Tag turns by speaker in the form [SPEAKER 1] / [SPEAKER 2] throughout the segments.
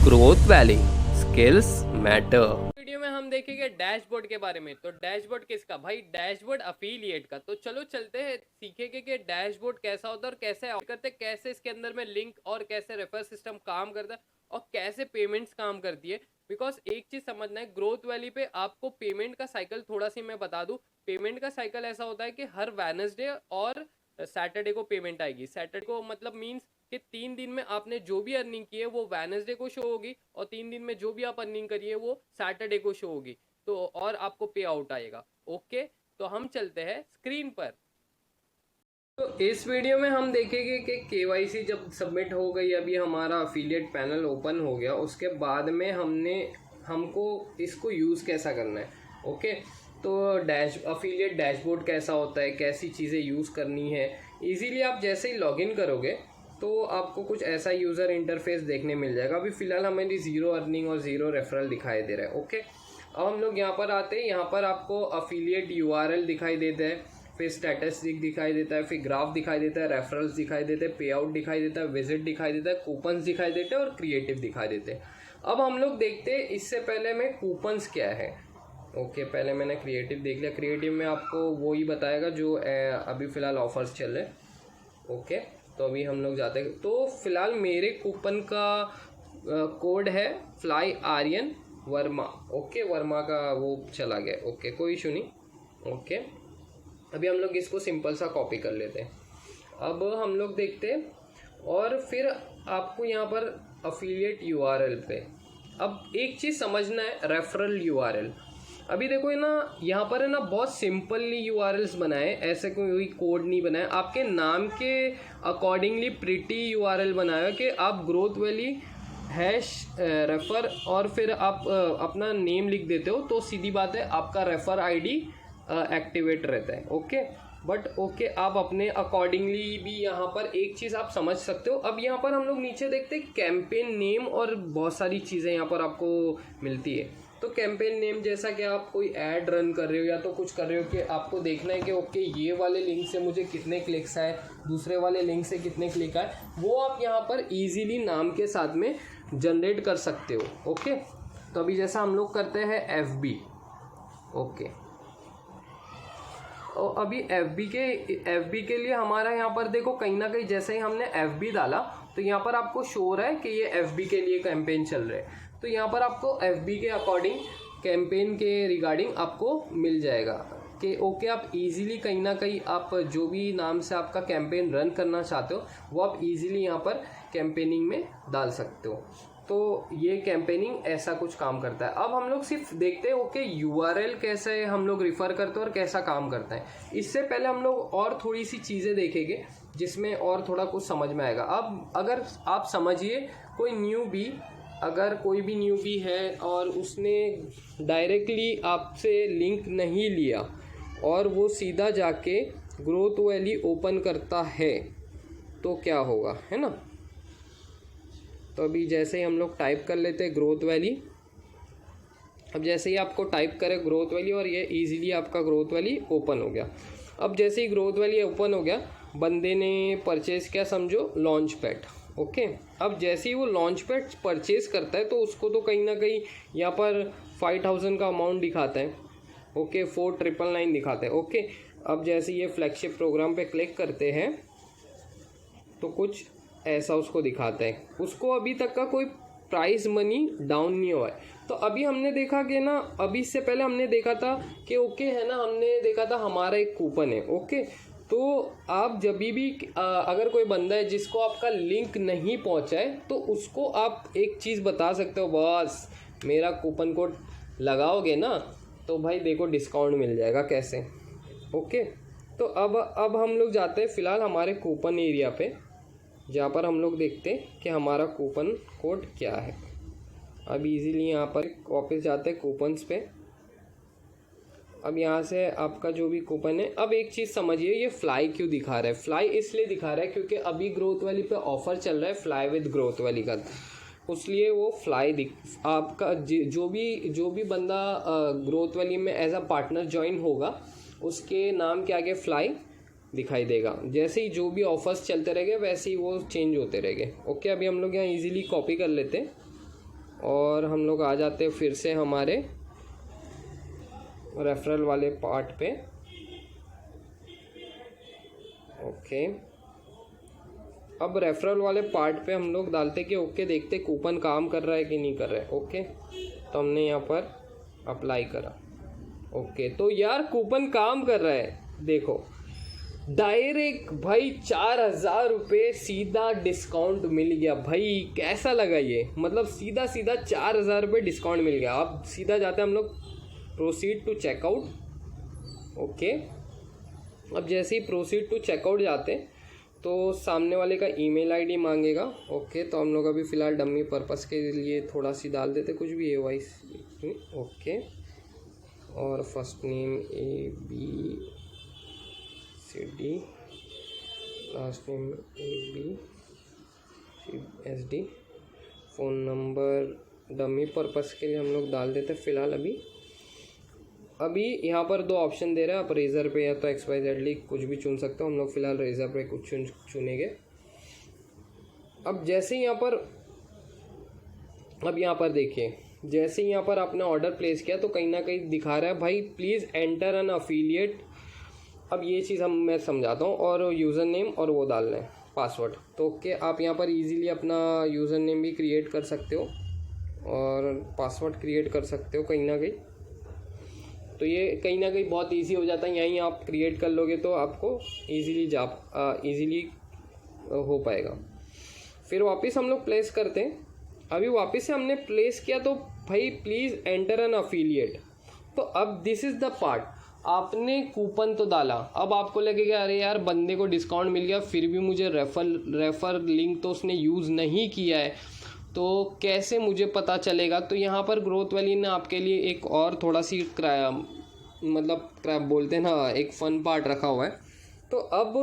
[SPEAKER 1] Growth valley skills matter.
[SPEAKER 2] Video में हम देखेंगे डैशबोर्ड के बारे में। तो डैशबोर्ड किसका भाई? डैशबोर्ड अफिलिएट का। तो चलो चलते हैं, सीखेंगे कि डैशबोर्ड कैसा होता है और कैसे करते हैं, कैसे इसके अंदर में लिंक और कैसे रेफर सिस्टम काम करता है और कैसे पेमेंट्स काम करती है। बिकॉज एक चीज समझना है, ग्रोथ वैली पे आपको पेमेंट का साइकिल थोड़ा सी मैं बता दूं। पेमेंट का साइकिल ऐसा होता है कि हर वेडनेसडे और सैटरडे को पेमेंट आएगी। सैटरडे को मतलब मीन्स कि 3 दिन में आपने जो भी अर्निंग की है वो वेडनेसडे को शो होगी और 3 दिन में जो भी आप अर्निंग करिए वो सैटरडे को शो होगी। तो और आपको पे आउट आएगा। ओके, तो हम चलते हैं स्क्रीन पर। तो इस वीडियो में हम देखेंगे कि केवाईसी जब सबमिट हो गई, अभी हमारा अफिलिएट पैनल ओपन हो गया, उसके बाद में हमको इसको यूज़ कैसा करना है। ओके, तो अफिलिएट डैशबोर्ड कैसा होता है, कैसी चीज़ें यूज़ करनी है। इजीली आप जैसे ही लॉगिन करोगे तो आपको कुछ ऐसा यूज़र इंटरफेस देखने मिल जाएगा। अभी फ़िलहाल हमारी ज़ीरो अर्निंग और ज़ीरो रेफरल दिखाई दे रहा है। ओके, अब हम लोग यहाँ पर आते हैं। यहाँ पर आपको अफिलिएट यूआरएल दिखाई देता है, फिर स्टैटिस्टिक दिखाई देता है, फिर ग्राफ दिखाई देता है, रेफरल्स दिखाई देते हैं, पे आउट दिखाई देता है, विजिट दिखाई देता है, कूपन्स दिखाई देते हैं और क्रिएटिव दिखाई देते हैं। अब हम लोग देखते हैं, इससे पहले में कूपन्स क्या है। ओके, पहले मैंने क्रिएटिव देख लिया। क्रिएटिव में आपको वो ही बताएगा जो अभी फ़िलहाल ऑफर्स चल रहे हैं। ओके, तो अभी हम लोग जाते हैं। तो फिलहाल मेरे कूपन का कोड है फ्लाई आर्यन वर्मा। ओके, वर्मा का वो चला गया। ओके, कोई इशू नहीं। ओके, अभी हम लोग इसको सिंपल सा कॉपी कर लेते हैं। अब हम लोग देखते हैं और फिर आपको यहाँ पर अफिलिएट यूआरएल पे अब एक चीज़ समझना है, रेफरल यूआरएल। अभी देखो है ना, यहाँ पर है ना बहुत सिंपली यूआरएल्स बनाए, ऐसे कोई कोड नहीं बनाया। आपके नाम के अकॉर्डिंगली प्रिटी यूआरएल बनाया कि आप ग्रोथ वैली हैश रेफर और फिर आप अपना नेम लिख देते हो तो सीधी बात है आपका रेफर आईडी एक्टिवेट रहता है। ओके, बट ओके, आप अपने अकॉर्डिंगली भी यहाँ पर एक चीज़ आप समझ सकते हो। अब यहाँ पर हम लोग नीचे देखते हैं कैंपेन नेम और बहुत सारी चीज़ें यहाँ पर आपको मिलती है। तो कैंपेन नेम जैसा कि आप कोई ऐड रन कर रहे हो या तो कुछ कर रहे हो कि आपको देखना है कि ओके ये वाले लिंक से मुझे कितने क्लिक्स आए, दूसरे वाले लिंक से कितने क्लिक आए, वो आप यहाँ पर इजीली नाम के साथ में जनरेट कर सकते हो। ओके, तो अभी जैसा हम लोग करते हैं FB। ओके, और अभी FB के लिए हमारा यहाँ पर देखो कहीं ना कहीं जैसे ही हमने FB डाला तो यहाँ पर आपको शो हो रहा है कि ये FB के लिए कैंपेन चल रहे हैं। तो यहाँ पर आपको FB के अकॉर्डिंग कैंपेन के रिगार्डिंग आपको मिल जाएगा कि ओके, आप इजीली कहीं ना कहीं आप जो भी नाम से आपका कैंपेन रन करना चाहते हो वो आप इजीली यहाँ पर कैंपेनिंग में डाल सकते हो। तो ये कैंपेनिंग ऐसा कुछ काम करता है। अब हम लोग सिर्फ देखते हैं ओके यूआरएल कैसे हम लोग रिफ़र करते हैं और कैसा काम करता है। इससे पहले हम लोग और थोड़ी सी चीज़ें देखेंगे जिसमें और थोड़ा कुछ समझ में आएगा। अब अगर आप समझिए अगर कोई भी न्यूबी है और उसने डायरेक्टली आपसे लिंक नहीं लिया और वो सीधा जाके ग्रोथ वैली ओपन करता है तो क्या होगा, है ना। तो अभी जैसे ही हम लोग टाइप कर लेते हैं ग्रोथ वैली। अब जैसे ही आपको टाइप करें ग्रोथ वैली और ये इजीली आपका ग्रोथ वैली ओपन हो गया। अब जैसे ही ग्रोथ वैली ओपन हो गया, बंदे ने परचेज किया, समझो लॉन्च पैड। ओके, अब जैसे ही वो लॉन्च पैड परचेज करता है तो उसको तो कहीं ना कहीं यहाँ पर 5000 का अमाउंट दिखाता है। ओके, 4999 दिखाता है। ओके, अब जैसे ये फ्लैगशिप प्रोग्राम पे क्लिक करते हैं तो कुछ ऐसा उसको दिखाता है। उसको अभी तक का कोई प्राइस मनी डाउन नहीं हुआ है। तो अभी हमने देखा कि ना, अभी इससे पहले हमने देखा था कि ओके है ना, हमने देखा था हमारा एक कूपन है। ओके, तो आप जब भी अगर कोई बंदा है जिसको आपका लिंक नहीं पहुंचा है तो उसको आप एक चीज़ बता सकते हो, बॉस मेरा कूपन कोड लगाओगे ना तो भाई देखो डिस्काउंट मिल जाएगा कैसे। ओके, तो अब हम लोग जाते हैं फ़िलहाल हमारे कूपन एरिया पे, जहाँ पर हम लोग देखते हैं कि हमारा कूपन कोड क्या है। अब इजीली यहाँ पर वापस जाते हैं कूपन्स पे। अब यहाँ से आपका जो भी कूपन है, अब एक चीज़ समझिए, ये फ्लाई क्यों दिखा रहा है। फ्लाई इसलिए दिखा रहा है क्योंकि अभी ग्रोथ वैली पे ऑफ़र चल रहा है फ्लाई विद ग्रोथ वैली का, उसलिए वो फ्लाई आपका जो भी बंदा ग्रोथ वैली में एज अ पार्टनर ज्वाइन होगा उसके नाम के आगे फ्लाई दिखाई देगा। जैसे ही जो भी ऑफर्स चलते रहेंगे वैसे ही वो चेंज होते रहेंगे। ओके, अभी हम लोग यहाँ इजीली कॉपी कर लेते हैं।
[SPEAKER 1] और हम लोग आ जाते हैं फिर से हमारे रेफरल वाले पार्ट पे। ओके, अब रेफरल वाले पार्ट पे हम लोग डालते कि ओके देखते कूपन काम कर रहा है कि नहीं कर रहा है। ओके, तो हमने यहाँ पर अप्लाई करा। ओके, तो यार कूपन काम कर रहा है, देखो डायरेक्ट भाई 4,000 रुपये सीधा डिस्काउंट मिल गया भाई। कैसा लगा ये, मतलब सीधा 4,000 रुपये डिस्काउंट मिल गया। अब सीधा जाते हैं हम लोग प्रोसीड टू चेकआउट। ओके, अब जैसे ही प्रोसीड टू चेकआउट जाते हैं तो सामने वाले का ईमेल आईडी मांगेगा। ओके, तो हम लोग अभी फ़िलहाल डमी पर्पस के लिए थोड़ा सी डाल देते, कुछ भी AYC। ओके, और first name ABCD, last name ABCD, phone number dummy purpose के लिए हम लोग डाल देते फ़िलहाल। अभी यहाँ पर 2 ऑप्शन दे रहा है, आप रेज़र पे या तो XYZ कुछ भी चुन सकते हो। हम लोग फ़िलहाल रेज़र पे कुछ चुनेंगे। अब जैसे यहाँ पर देखिए, जैसे यहाँ पर आपने ऑर्डर प्लेस किया तो कहीं ना कहीं दिखा रहा है भाई प्लीज़ एंटर एन अफिलिएट। अब ये चीज़ मैं समझाता हूँ, और यूज़र नेम और वो डालना है पासवर्ड। तो ओके, आप यहाँ पर इजीली अपना यूज़र नेम भी क्रिएट कर सकते हो और पासवर्ड क्रिएट कर सकते हो कहीं ना कहीं। तो ये कहीं ना कहीं बहुत इजी हो जाता है, यहीं आप क्रिएट कर लोगे तो आपको इजीली हो पाएगा। फिर वापस हम लोग प्लेस करते हैं। अभी वापस से हमने प्लेस किया तो भाई प्लीज़ एंटर एन अफिलिएट। तो अब दिस इज़ द पार्ट, आपने कूपन तो डाला, अब आपको लगेगा अरे यार बंदे को डिस्काउंट मिल गया फिर भी मुझे रेफर लिंक तो उसने यूज़ नहीं किया है, तो कैसे मुझे पता चलेगा। तो यहाँ पर ग्रोथ वैली ने आपके लिए एक और थोड़ा सी क्रैप बोलते हैं ना, एक फ़न पार्ट रखा हुआ है। तो अब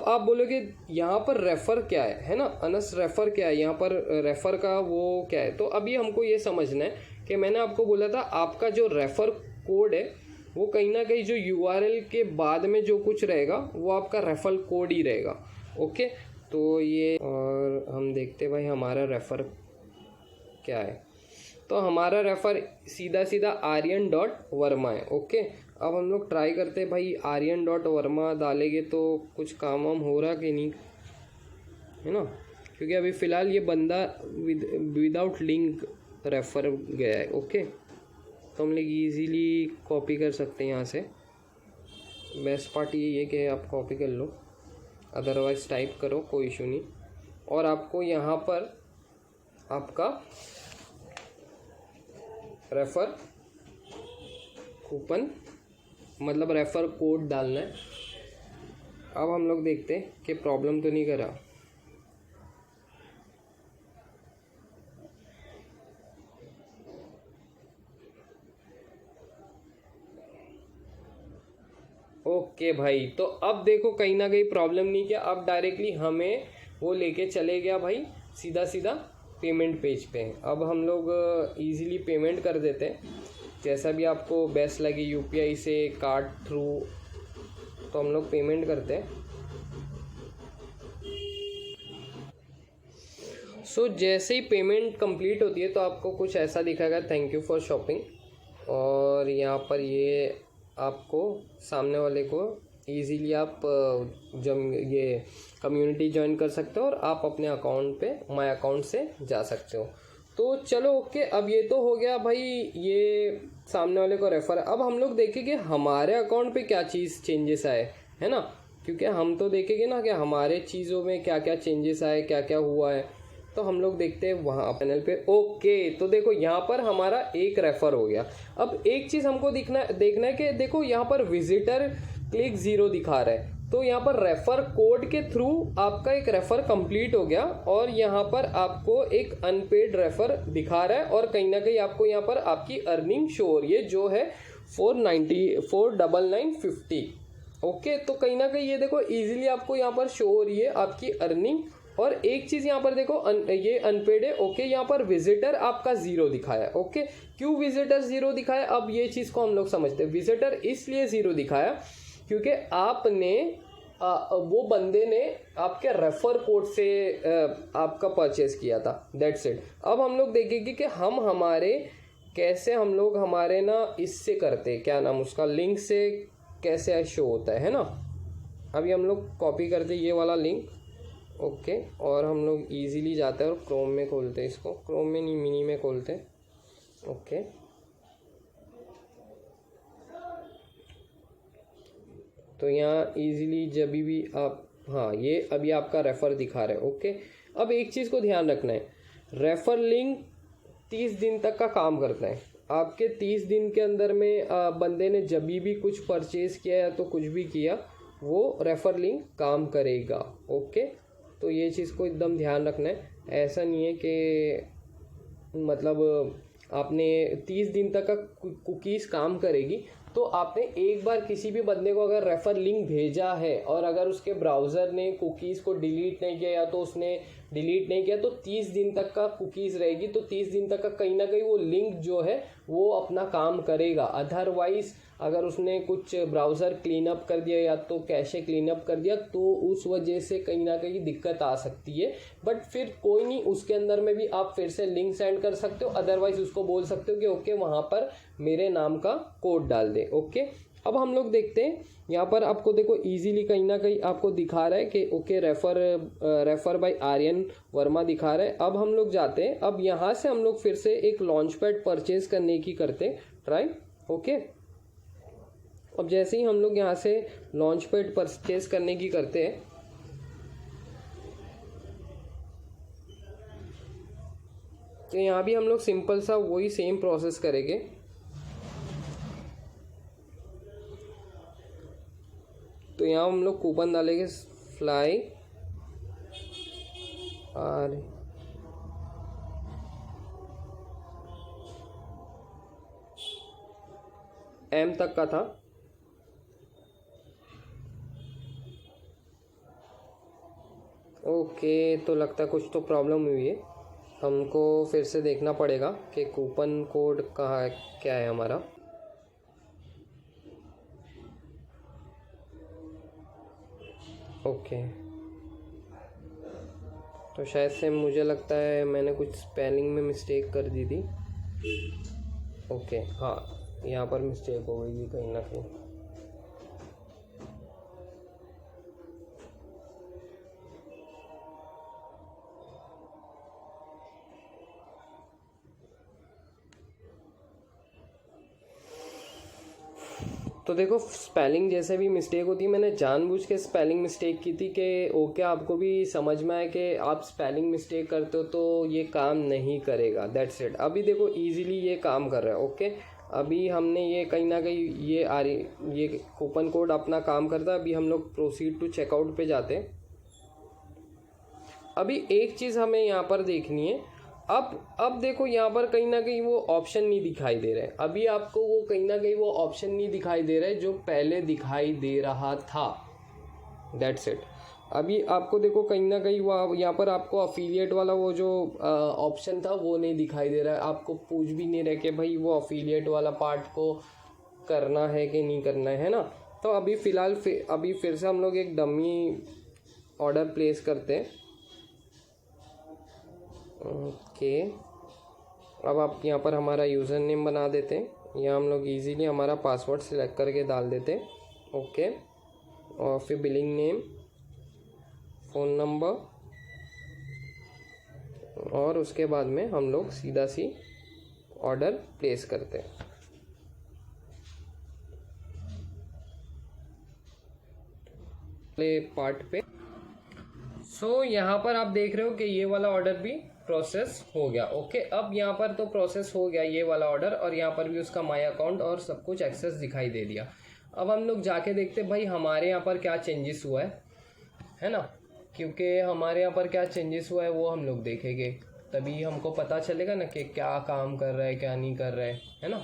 [SPEAKER 1] आप बोलोगे यहाँ पर रेफ़र क्या है ना, अनस रेफ़र क्या है, यहाँ पर रेफ़र का वो क्या है। तो अभी हमको ये समझना है कि मैंने आपको बोला था आपका जो रेफ़र कोड है वो कहीं ना कहीं जो URL के बाद में जो कुछ रहेगा वो आपका रेफ़र कोड ही रहेगा। ओके, तो ये, और हम देखते भाई हमारा रेफ़र क्या है। तो हमारा रेफ़र सीधा आर्यन.वर्मा है। ओके, अब हम लोग ट्राई करते हैं भाई आर्यन.वर्मा डालेंगे तो कुछ काम वाम हो रहा कि नहीं, है ना, क्योंकि अभी फ़िलहाल ये बंदा विदाउट लिंक रेफ़र गया है। ओके, तो हम लोग ईज़िली कॉपी कर सकते हैं यहाँ से। बेस्ट पार्ट ये है कि आप कॉपी कर लो, अदरवाइज़ टाइप करो, कोई इशू नहीं। और आपको यहाँ पर आपका रेफ़र कूपन मतलब रेफ़र कोड डालना है। अब हम लोग देखते हैं कि प्रॉब्लम तो नहीं कर रहा। ओके भाई, तो अब देखो कहीं ना कहीं प्रॉब्लम नहीं किया। अब डायरेक्टली हमें वो लेके चले गया भाई सीधा पेमेंट पेज पे। अब हम लोग इजीली पेमेंट कर देते हैं, जैसा भी आपको बेस्ट लगे, UPI से, कार्ड थ्रू। तो हम लोग पेमेंट करते हैं। सो जैसे ही पेमेंट कंप्लीट होती है तो आपको कुछ ऐसा दिखाएगा, थैंक यू फॉर शॉपिंग। और यहाँ पर ये आपको सामने वाले को इजीली आप जब ये कम्युनिटी ज्वाइन कर सकते हो और आप अपने अकाउंट पे माय अकाउंट से जा सकते हो। तो चलो ओके, अब ये तो हो गया भाई ये सामने वाले को रेफ़र। अब हम लोग देखेंगे हमारे अकाउंट पे क्या चीज़ चेंजेस आए, है ना, क्योंकि हम तो देखेंगे ना कि हमारे चीज़ों में क्या क्या चेंजेस आए, क्या क्या हुआ है। तो हम लोग देखते हैं वहाँ पैनल पे। ओके, तो देखो यहाँ पर हमारा एक रेफ़र हो गया। अब एक चीज़ हमको देखना है कि देखो यहाँ पर विजिटर क्लिक 0 दिखा रहा है, तो यहाँ पर रेफ़र कोड के थ्रू आपका एक रेफ़र कंप्लीट हो गया और यहाँ पर आपको एक अनपेड रेफ़र दिखा रहा है और कहीं ना कहीं आपको यहाँ पर आपकी अर्निंग शो हो रही है जो है 499.50। ओके, तो कहीं ना कहीं ये देखो इजीली आपको यहाँ पर शो हो रही है आपकी अर्निंग। और एक चीज़ यहाँ पर देखो ये अनपेड है। ओके, यहाँ पर विजिटर आपका 0 दिखाया। ओके, क्यों विजिटर 0 दिखाया, अब ये चीज़ को हम लोग समझते हैं। विजिटर इसलिए 0 दिखाया क्योंकि आपने वो बंदे ने आपके रेफर कोड से आपका परचेस किया था, दैट्स इट। अब हम लोग देखेंगे कि हम हमारे कैसे हम लोग हमारे ना इससे करते, क्या नाम उसका, लिंक से कैसे शो होता है ना। अभी हम लोग कॉपी करते ये वाला लिंक, ओके, और हम लोग इजीली जाते हैं और क्रोम में खोलते हैं इसको, क्रोम में नहीं मिनी में खोलते हैं, ओके। तो यहाँ इजीली जब भी आप, हाँ ये अभी आपका रेफ़र दिखा रहा है, ओके। अब एक चीज़ को ध्यान रखना है, रेफ़र लिंक 30 दिन तक का काम करता है। आपके 30 दिन के अंदर में बंदे ने जब भी कुछ परचेज़ किया या तो कुछ भी किया, वो रेफ़र लिंक काम करेगा, ओके। तो ये चीज़ को एकदम ध्यान रखना है। ऐसा नहीं है कि मतलब आपने 30 दिन तक का कुकीज़ काम करेगी, तो आपने एक बार किसी भी बंदे को अगर रेफ़र लिंक भेजा है और अगर उसके ब्राउज़र ने कुकीज़ को डिलीट नहीं किया या तो उसने डिलीट नहीं किया, तो 30 दिन तक का कुकीज़ रहेगी। तो 30 दिन तक का कहीं ना कहीं वो लिंक जो है वो अपना काम करेगा। अदरवाइज़ अगर उसने कुछ ब्राउज़र क्लीन अप कर दिया या तो कैशे क्लीन अप कर दिया, तो उस वजह से कहीं ना कहीं दिक्कत आ सकती है। बट फिर कोई नहीं, उसके अंदर में भी आप फिर से लिंक सेंड कर सकते हो। अदरवाइज़ उसको बोल सकते हो कि ओके वहाँ पर मेरे नाम का कोड डाल दे, ओके। अब हम लोग देखते हैं यहाँ पर, आपको देखो इजीली कहीं ना कहीं आपको दिखा रहा है कि okay refer by Aryan Varma दिखा रहा है। अब हम लोग जाते हैं, अब यहाँ से हम लोग फिर से एक लॉन्च पैड परचेज करने की करते ट्राई, ओके। अब जैसे ही हम लोग यहाँ से लॉन्च पैड परचेज करने की करते हैं, तो यहाँ भी हम लोग सिंपल सा वही सेम प्रोसेस करेंगे। तो यहाँ हम लोग कूपन डालेंगे फ्लाई आर एम तक का था, ओके। तो लगता है कुछ तो प्रॉब्लम हुई है, हमको फिर से देखना पड़ेगा कि कूपन कोड कहाँ है, क्या है हमारा। ओके तो शायद से मुझे लगता है मैंने कुछ स्पेलिंग में मिस्टेक कर दी थी, ओके। हाँ यहाँ पर मिस्टेक हो गई थी कहीं ना कहीं। तो देखो स्पेलिंग जैसे भी मिस्टेक होती है, मैंने जानबूझ के स्पेलिंग मिस्टेक की थी कि ओके आपको भी समझ में आए कि आप स्पेलिंग मिस्टेक करते हो तो ये काम नहीं करेगा, दैट्स इट। अभी देखो इजीली ये काम कर रहा है, ओके। अभी हमने ये कहीं ना कहीं ये कूपन कोड अपना काम करता है। अभी हम लोग प्रोसीड टू चेकआउट पे जाते हैं। अभी एक चीज़ हमें यहाँ पर देखनी है, अब देखो यहाँ पर कहीं ना कहीं वो ऑप्शन नहीं दिखाई दे रहा है। अभी आपको वो कहीं ना कहीं वो ऑप्शन नहीं दिखाई दे रहा है जो पहले दिखाई दे रहा था, दैट्स इट। अभी आपको देखो कहीं ना कहीं वो यहाँ पर आपको अफिलिएट वाला वो जो ऑप्शन था वो नहीं दिखाई दे रहा है। आपको पूछ भी नहीं रहे कि भाई वो अफिलिएट वाला पार्ट को करना है कि नहीं करना है ना। तो अभी फ़िलहाल अभी फिर से हम लोग एक डमी ऑर्डर प्लेस करते हैं, ओके। अब आप यहाँ पर हमारा यूज़र नेम बना देते हैं, यहाँ हम लोग इजीली हमारा पासवर्ड सिलेक्ट करके डाल देते हैं, ओके। और फिर बिलिंग नेम, फ़ोन नंबर, और उसके बाद में हम लोग सीधा सी ऑर्डर प्लेस करते हैं। प्ले पार्ट पे यहाँ पर आप देख रहे हो कि ये वाला ऑर्डर भी प्रोसेस हो गया, ओके। अब यहाँ पर तो प्रोसेस हो गया ये वाला ऑर्डर, और यहाँ पर भी उसका माई अकाउंट और सब कुछ एक्सेस दिखाई दे दिया। अब हम लोग जाके देखते भाई हमारे यहाँ पर क्या चेंजेस हुआ है ना, क्योंकि हमारे यहाँ पर क्या चेंजेस हुआ है वो हम लोग देखेंगे, तभी हमको पता चलेगा ना कि क्या काम कर रहा है क्या नहीं कर रहा है ना।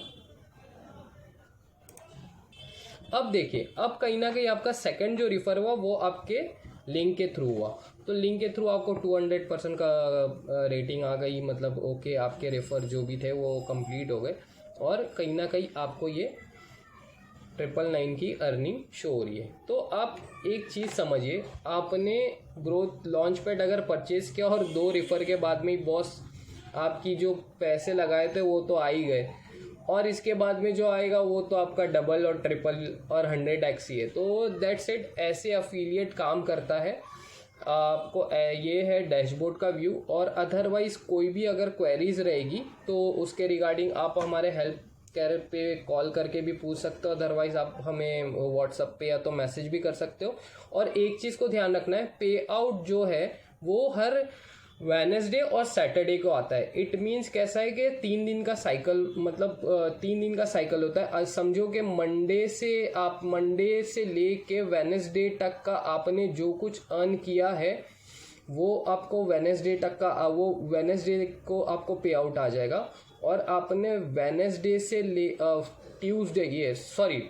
[SPEAKER 1] अब देखिए, अब कहीं ना कहीं आपका सेकंड जो रिफ़र हुआ वो आपके लिंक के थ्रू हुआ, तो लिंक के थ्रू आपको 200% का रेटिंग आ गई, मतलब ओके आपके रेफ़र जो भी थे वो कंप्लीट हो गए, और कहीं ना कहीं आपको ये 999 की अर्निंग शो हो रही है। तो आप एक चीज़ समझिए, आपने ग्रोथ लॉन्च पैड अगर परचेज़ किया और 2 रेफर के बाद में ही बॉस आपकी जो पैसे लगाए थे वो तो आ ही गए, और इसके बाद में जो आएगा वो तो आपका डबल और ट्रिपल और 100x ही है। तो दैट्स इट, ऐसे अफिलिएट काम करता है। आपको ये है डैशबोर्ड का व्यू, और अदरवाइज़ कोई भी अगर क्वेरीज रहेगी तो उसके रिगार्डिंग आप हमारे हेल्प केयर पे कॉल करके भी पूछ सकते हो, अदरवाइज़ आप हमें व्हाट्सएप पे या तो मैसेज भी कर सकते हो। और एक चीज़ को ध्यान रखना है, पे आउट जो है वो हर वेडनेसडे और सैटरडे को आता है। इट मीन्स कैसा है कि 3 दिन का साइकिल, मतलब 3 दिन का साइकिल होता है। समझो कि मंडे से ले के वेडनेसडे तक का आपने जो कुछ अर्न किया है वो आपको वेडनेसडे तक का वो वेडनेसडे को आपको पे आउट आ जाएगा। और आपने वेडनेसडे से ले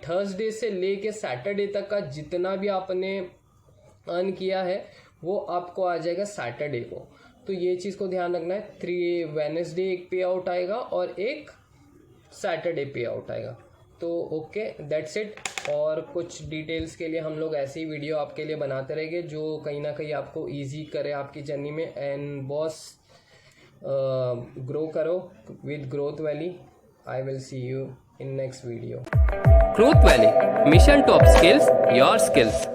[SPEAKER 1] थर्सडे से ले के सैटरडे तक का जितना भी आपने अर्न किया है वो आपको आ जाएगा सैटरडे को। तो ये चीज़ को ध्यान रखना है, 3 वेडनेसडे एक पे आउट आएगा और एक सैटरडे पे आउट आएगा। तो ओके, दैट्स इट। और कुछ डिटेल्स के लिए हम लोग ऐसी वीडियो आपके लिए बनाते रहेंगे जो कहीं ना कहीं आपको इजी करे आपकी जर्नी में। एंड बॉस ग्रो करो with Growth Valley. I will see you in next video.
[SPEAKER 2] Growth Valley, mission to upskills your skills.